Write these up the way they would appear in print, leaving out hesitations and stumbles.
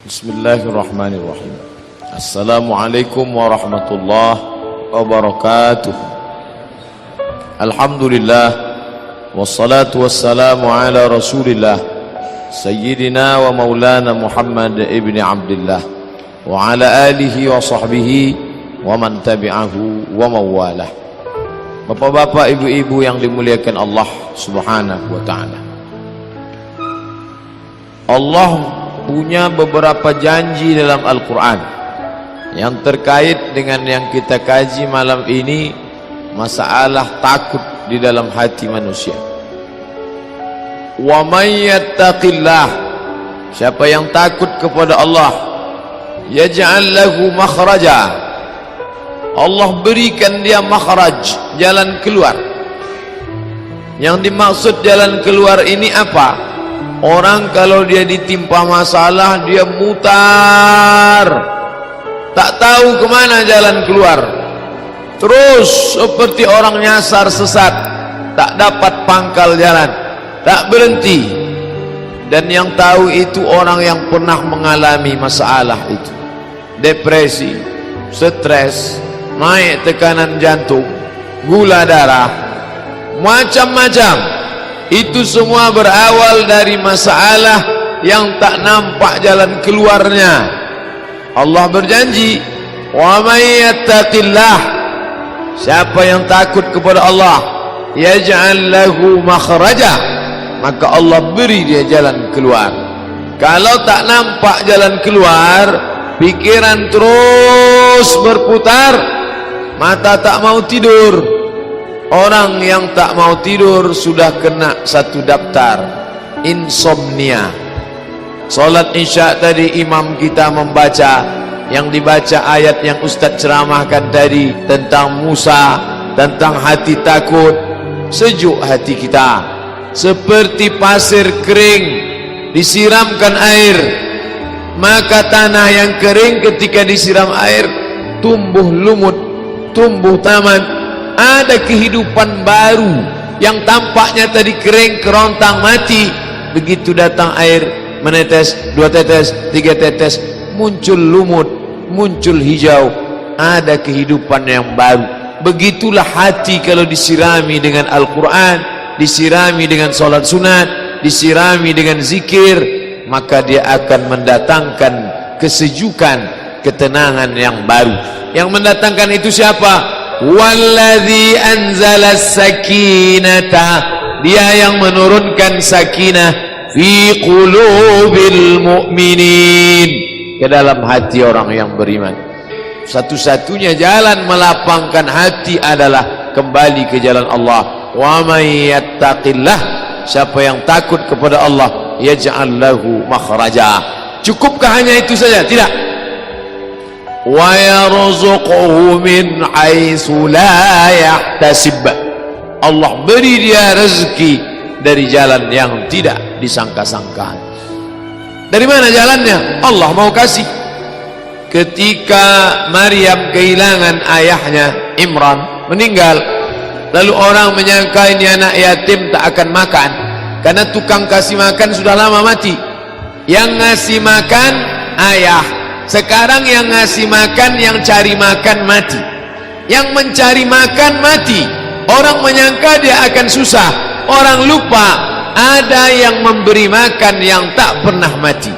Bismillahirrahmanirrahim. Assalamualaikum warahmatullahi wabarakatuh. Alhamdulillah wassalatu wassalamu ala rasulillah Sayyidina wa maulana Muhammad ibn Abdullah wa ala alihi wa sahbihi wa man tabi'ahu wa mawalah. Bapak-bapak, ibu-ibu yang dimuliakan Allah subhanahu wa ta'ala, Allah punya beberapa janji dalam Al-Quran yang terkait dengan yang kita kaji malam ini, masalah takut di dalam hati manusia. Wa may yattaqillah, siapa yang takut kepada Allah, yaj'al lahu makhraja, Allah berikan dia makhraj, jalan keluar. Yang dimaksud jalan keluar ini apa? Orang kalau dia ditimpa masalah, dia mutar, tak tahu kemana jalan keluar, terus seperti orang nyasar sesat, tak dapat pangkal jalan, tak berhenti. Dan yang tahu itu orang yang pernah mengalami masalah itu, depresi, stres, naik tekanan jantung, gula darah, macam-macam. Itu semua berawal dari masalah yang tak nampak jalan keluarnya. Allah berjanji, wa may yattaqillah, siapa yang takut kepada Allah, yaj'al lahu makhraja, maka Allah beri dia jalan keluar. Kalau tak nampak jalan keluar, pikiran terus berputar, mata tak mau tidur. Orang yang tak mau tidur sudah kena satu daftar, insomnia. Salat isya tadi imam kita membaca, yang dibaca ayat yang Ustaz ceramahkan tadi tentang Musa, tentang hati takut. Sejuk hati kita, seperti pasir kering disiramkan air, maka tanah yang kering ketika disiram air tumbuh lumut, tumbuh taman, ada kehidupan baru. Yang tampaknya tadi kering, kerontang, mati, begitu datang air, menetes, 2 tetes, 3 tetes, muncul lumut, muncul hijau, ada kehidupan yang baru. Begitulah hati kalau disirami dengan Al-Quran, disirami dengan salat sunat, disirami dengan zikir, maka dia akan mendatangkan kesejukan, ketenangan yang baru. Yang mendatangkan itu siapa? Walladzi anzala sakinata, dia yang menurunkan sakinah fi qulubil mu'minin, ke dalam hati orang yang beriman. Satu-satunya jalan melapangkan hati adalah kembali ke jalan Allah. Wa may yattaqillah, siapa yang takut kepada Allah, yaj'al lahu makhraja. Cukupkah hanya itu saja? Tidak. Wa yarzuquhu min haitsu la yahtasib, Allah beri dia rezeki dari jalan yang tidak disangka-sangka. Dari mana jalannya? Allah mau kasih. Ketika Maryam kehilangan ayahnya Imran, meninggal, lalu orang menyangka ini anak yatim tak akan makan, karena tukang kasih makan sudah lama mati. Yang ngasih makan ayah, sekarang yang ngasih makan, yang cari makan mati. Yang mencari makan mati. Orang menyangka dia akan susah, orang lupa ada yang memberi makan yang tak pernah mati.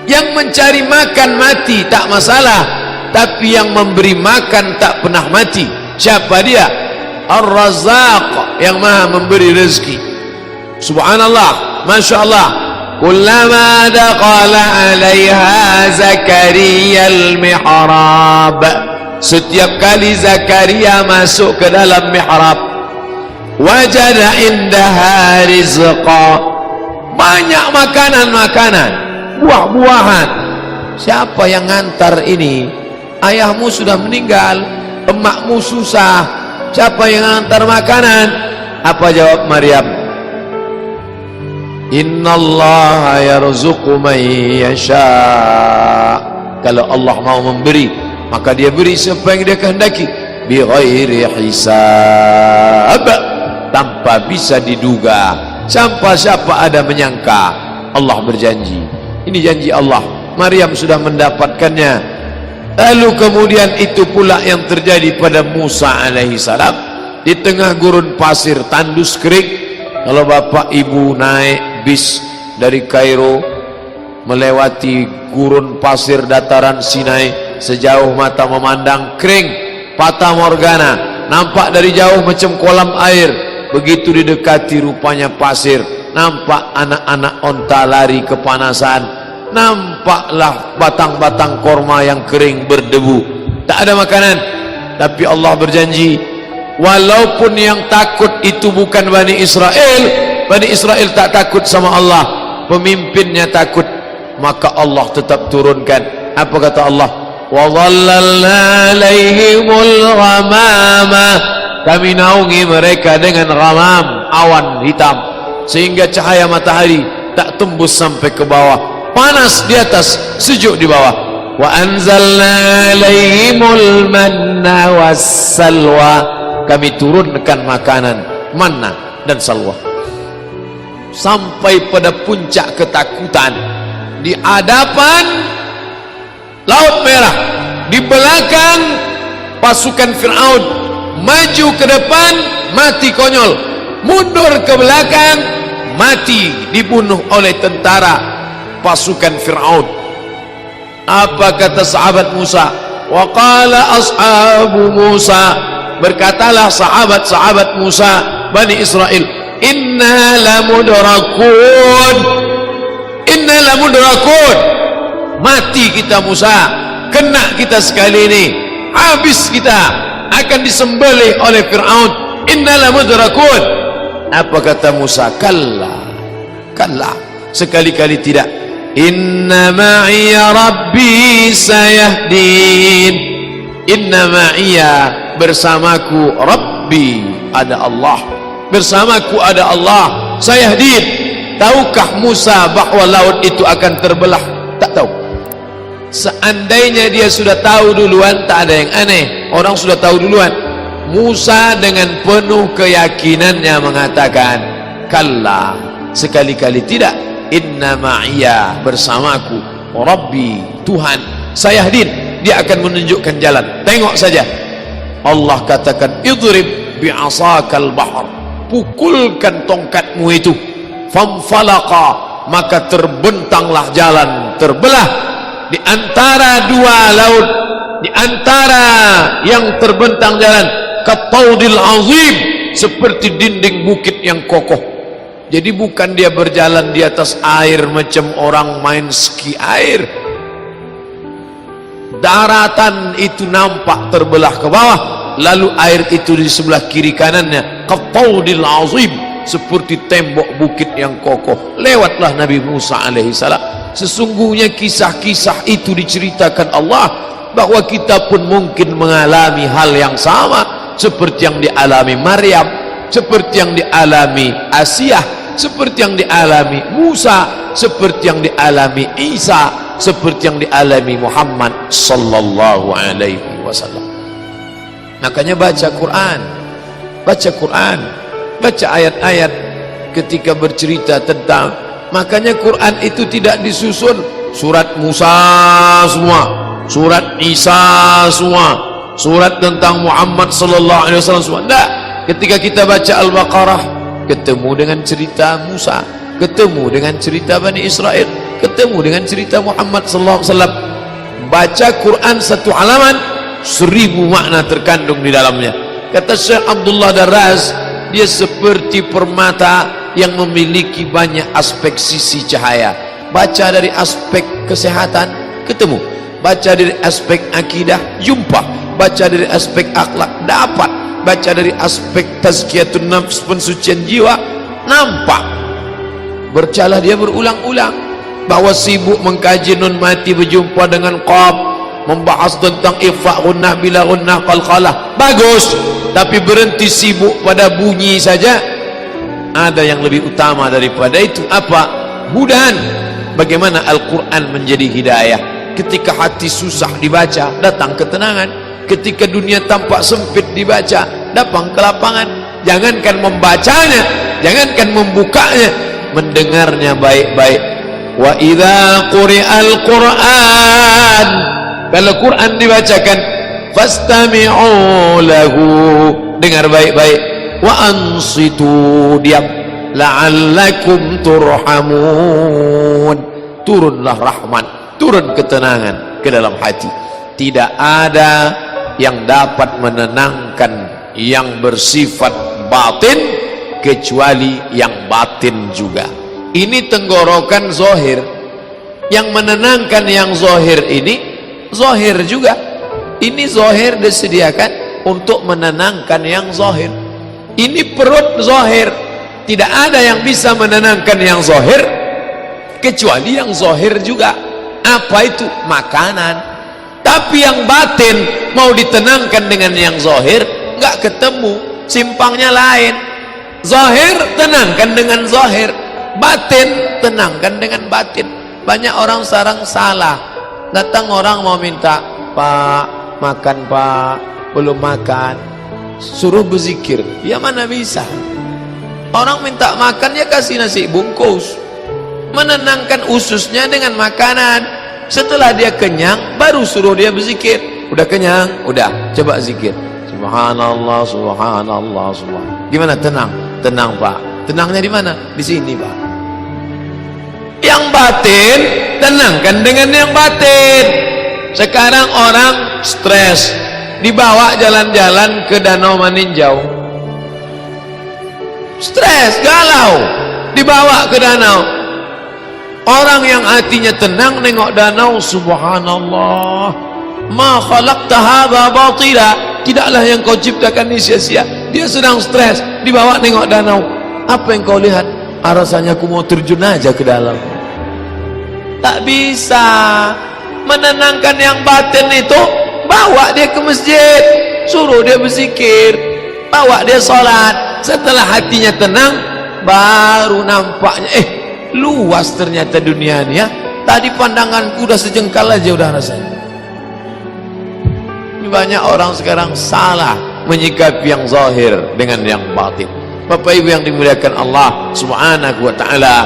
Yang mencari makan mati tak masalah, tapi yang memberi makan tak pernah mati, siapa dia? Ar-Razzaq, yang maha memberi rezeki. Subhanallah, Masya Allah. Kullama daqala alaiha Zakaria al-mihrab, setiap kali Zakaria masuk ke dalam mihrab, wajada indaha rizqa, banyak makanan-makanan, buah-buahan. Siapa yang ngantar ini? Ayahmu sudah meninggal, emakmu susah, siapa yang ngantar makanan? Apa jawab Maryam? Innallaha yarzuqu man yasha, kalau Allah mau memberi, maka dia beri siapa yang dia kehendaki, bi ghairi hisab, tanpa bisa diduga. Siapa ada menyangka. Allah berjanji, ini janji Allah, Maryam sudah mendapatkannya. Lalu kemudian itu pula yang terjadi pada Musa alaihissalam di tengah gurun pasir tandus kering. Kalau bapak ibu naik bis dari Kairo melewati gurun pasir dataran Sinai, sejauh mata memandang kering, fata morgana, nampak dari jauh macam kolam air. Begitu didekati rupanya pasir, nampak anak-anak onta lari kepanasan, nampaklah batang-batang korma yang kering berdebu. Tak ada makanan, tapi Allah berjanji, walaupun yang takut itu bukan Bani Israel tak takut sama Allah, pemimpinnya takut, maka Allah tetap turunkan. Apa kata Allah? Wa dhallalna alaihimul ghamama, kami naungi mereka dengan ghamam, awan hitam, sehingga cahaya matahari tak tembus sampai ke bawah. Panas di atas, sejuk di bawah. Wa anzalna alaihimul manna wassalwa, kami turunkan makanan manna dan salwa. Sampai pada puncak ketakutan di hadapan Laut Merah, di belakang pasukan Fir'aun, maju ke depan mati konyol, mundur ke belakang mati dibunuh oleh tentara pasukan Fir'aun. Apa kata sahabat Musa? Wa qala ashabu Musa, berkatalah sahabat-sahabat Musa Bani Israel, inna lamudrakun, inna lamudrakun, mati kita Musa, kena kita sekali ini, habis kita, akan disembelih oleh Fir'aun. Inna lamudrakun. Apa kata Musa? Kalla, kalla, sekali-kali tidak. Inna ma'iya rabbi sayahdin, inna ma'iya, bersamaku, rabbi, ada Allah, bersamaku ada Allah, sayahdin. Tahukah Musa bahawa laut itu akan terbelah? Tak tahu. Seandainya dia sudah tahu duluan, tak ada yang aneh, orang sudah tahu duluan. Musa dengan penuh keyakinannya mengatakan, kalla, sekali-kali tidak. Inna ma'iya, bersamaku, Rabbi, Tuhan, sayahdin, dia akan menunjukkan jalan. Tengok saja. Allah katakan, idrib bi'asakal bahar, pukulkan tongkatmu itu. Famfalaqa, maka terbentanglah jalan, terbelah di antara dua laut, di antara yang terbentang jalan, kataudil azim, seperti dinding bukit yang kokoh. Jadi bukan dia berjalan di atas air macam orang main ski air. Daratan itu nampak terbelah ke bawah, lalu air itu di sebelah kiri kanannya, kataudil azim, seperti tembok bukit yang kokoh. Lewatlah Nabi Musa alaihissalam. Sesungguhnya kisah-kisah itu diceritakan Allah, bahwa kita pun mungkin mengalami hal yang sama, seperti yang dialami Maryam, seperti yang dialami Asiyah, seperti yang dialami Musa, seperti yang dialami Isa, seperti yang dialami Muhammad sallallahu alaihi wasallam. Makanya baca Quran, baca Quran, baca ayat-ayat ketika bercerita tentang. Makanya Quran itu tidak disusun surat Musa semua, surat Isa semua, surat tentang Muhammad sallallahu alaihi wasallam semua. Tidak. Ketika kita baca Al-Baqarah, ketemu dengan cerita Musa, ketemu dengan cerita Bani Israel, ketemu dengan cerita Muhammad sallallahu alaihi wasallam. Baca Quran satu halaman, 1000 makna terkandung di dalamnya. Kata Syekh Abdullah Darraz, dia seperti permata yang memiliki banyak aspek sisi cahaya. Baca dari aspek kesehatan, ketemu. Baca dari aspek akidah, jumpa. Baca dari aspek akhlak, dapat. Baca dari aspek tazkiyatun nafs, pensucian jiwa, nampak. Bercalah dia berulang-ulang bahwa sibuk mengkaji nun mati berjumpa dengan qaf, membahas tentang ifa gunnah bila gunnah qalqalah, bagus, tapi berhenti sibuk pada bunyi saja. Ada yang lebih utama daripada itu. Apa? Mudahan. Bagaimana Al-Quran menjadi hidayah. Ketika hati susah dibaca, datang ketenangan. Ketika dunia tampak sempit dibaca, datang kelapangan. Jangankan membacanya, jangankan membukanya, mendengarnya baik-baik. wa idza quri'al Qur'an, kalau Quran dibacakan, fastami'u lahu, dengar baik-baik, wa ansitu, diam, la'allakum turhamun, turunlah rahmat, turun ketenangan ke dalam hati. Tidak ada yang dapat menenangkan yang bersifat batin kecuali yang batin juga. Ini tenggorokan zahir, yang menenangkan yang zahir ini zahir juga. Ini zahir disediakan untuk menenangkan yang zahir. Ini perut zahir, tidak ada yang bisa menenangkan yang zahir kecuali yang zahir juga. Apa itu? Makanan. Tapi yang batin mau ditenangkan dengan yang zahir nggak ketemu, simpangnya lain. Zahir tenangkan dengan zahir, batin tenangkan dengan batin. Banyak orang sekarang salah, datang orang mau minta, Pak makan Pak, belum makan, suruh berzikir, ya mana bisa. Orang minta makan ya kasih nasi bungkus, menenangkan ususnya dengan makanan. Setelah dia kenyang baru suruh dia berzikir. Udah kenyang, udah coba zikir, subhanallah subhanallah subhanallah. Gimana? Tenang, tenang Pak. Tenangnya di mana? Di sini Pak. Yang batin tenangkan dengan yang batin. Sekarang orang stres, dibawa jalan-jalan ke Danau Maninjau, stres, galau, dibawa ke danau. Orang yang hatinya tenang nengok danau, subhanallah, ma khalaqta hadza batila, tidaklah yang kau ciptakan ini sia-sia. Dia sedang stres, dibawa nengok danau. Apa yang kau lihat? Rasanya aku mau terjun aja ke dalam. Tak bisa. Menenangkan yang batin itu, bawa dia ke masjid, suruh dia berzikir, bawa dia sholat. Setelah hatinya tenang, baru nampaknya luas ternyata dunia ini ya. Tadi pandanganku udah sejengkal aja udah rasanya. Banyak orang sekarang salah menyikapi yang zahir dengan yang batin. Bapak Ibu yang dimuliakan Allah Subhanahu wa taala,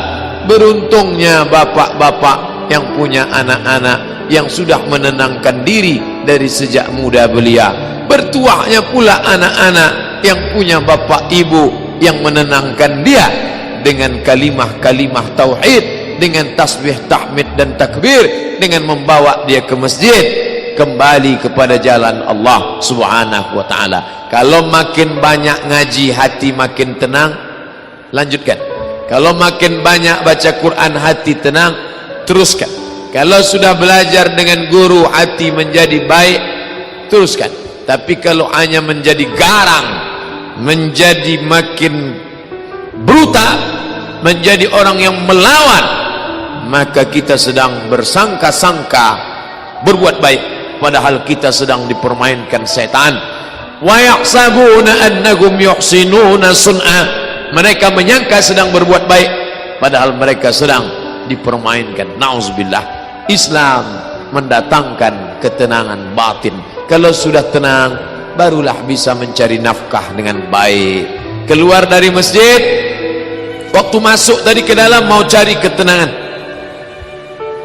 beruntungnya bapak-bapak yang punya anak-anak yang sudah menenangkan diri dari sejak muda belia. Bertuahnya pula anak-anak yang punya bapak ibu yang menenangkan dia dengan kalimah-kalimah tauhid, dengan tasbih, tahmid dan takbir, dengan membawa dia ke masjid, kembali kepada jalan Allah Subhanahu wa taala. Kalau makin banyak ngaji, hati makin tenang, lanjutkan. Kalau makin banyak baca Quran, hati tenang, teruskan. Kalau sudah belajar dengan guru, hati menjadi baik, teruskan. Tapi kalau hanya menjadi garang, menjadi makin brutal, menjadi orang yang melawan, maka kita sedang bersangka-sangka berbuat baik, padahal kita sedang dipermainkan setan. Wa yahsabuna annahum yuhsinuna sun'a, mereka menyangka sedang berbuat baik, padahal mereka sedang dipermainkan. Nauzubillah. Islam mendatangkan ketenangan batin. Kalau sudah tenang, barulah bisa mencari nafkah dengan baik. Keluar dari masjid, waktu masuk tadi ke dalam mau cari ketenangan,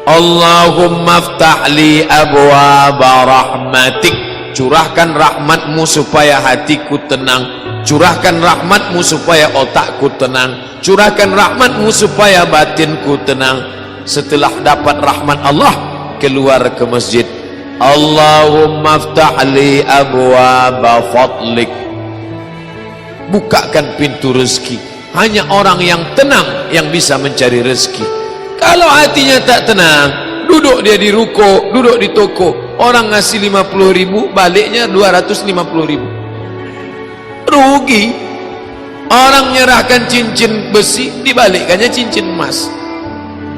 Allahumma aftah li abwaaba rahmatik, curahkan rahmatmu supaya hatiku tenang, curahkan rahmatmu supaya otakku tenang, curahkan rahmatmu supaya batinku tenang. Setelah dapat rahmat Allah, keluar ke masjid, Allahumma aftah li abwaaba fadlik, bukakan pintu rezeki. Hanya orang yang tenang yang bisa mencari rezeki. Kalau hatinya tak tenang, duduk dia di ruko, duduk di toko, orang ngasih 50.000, baliknya 250.000, rugi. Orang nyerahkan cincin besi, dibalikkannya cincin emas,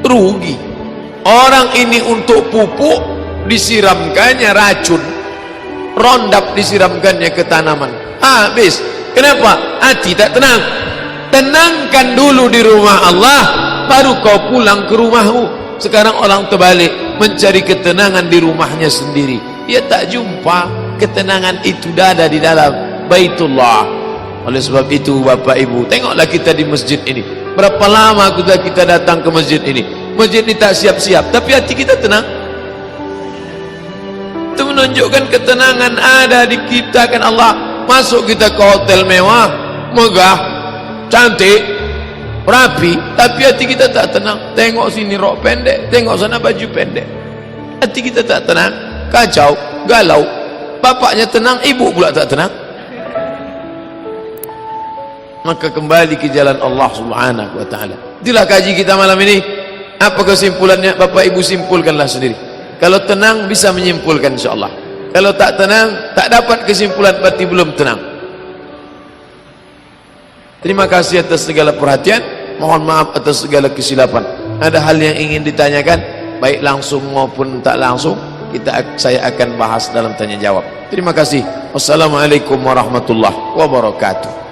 rugi. Orang ini untuk pupuk, disiramkannya racun, rondap disiramkannya ke tanaman, habis. Kenapa? Hati tak tenang. Tenangkan dulu di rumah Allah, baru kau pulang ke rumahmu. Sekarang orang terbalik, mencari ketenangan di rumahnya sendiri. Ia tak jumpa ketenangan itu, ada di dalam Baitullah. Oleh sebab itu Bapak Ibu, tengoklah kita di masjid ini. Berapa lama sudah kita datang ke masjid ini? masjid ni tak siap-siap, tapi hati kita tenang. Itu menunjukkan ketenangan ada di kita kan. Allah masuk kita ke hotel mewah, megah, cantik, rapi, tapi hati kita tak tenang. Tengok sini rok pendek, tengok sana baju pendek, hati kita tak tenang, kacau, galau. Bapaknya tenang, ibu pula tak tenang. Maka kembali ke jalan Allah Subhanahu wa ta'ala. Itulah kaji kita malam ini. Apa kesimpulannya? Bapak ibu simpulkanlah sendiri. Kalau tenang bisa menyimpulkan insyaAllah. Kalau tak tenang, tak dapat kesimpulan, berarti belum tenang. Terima kasih atas segala perhatian. Mohon maaf atas segala kesilapan. Ada hal yang ingin ditanyakan, baik langsung maupun tak langsung, saya akan bahas dalam tanya jawab. Terima kasih. Wassalamualaikum warahmatullahi wabarakatuh.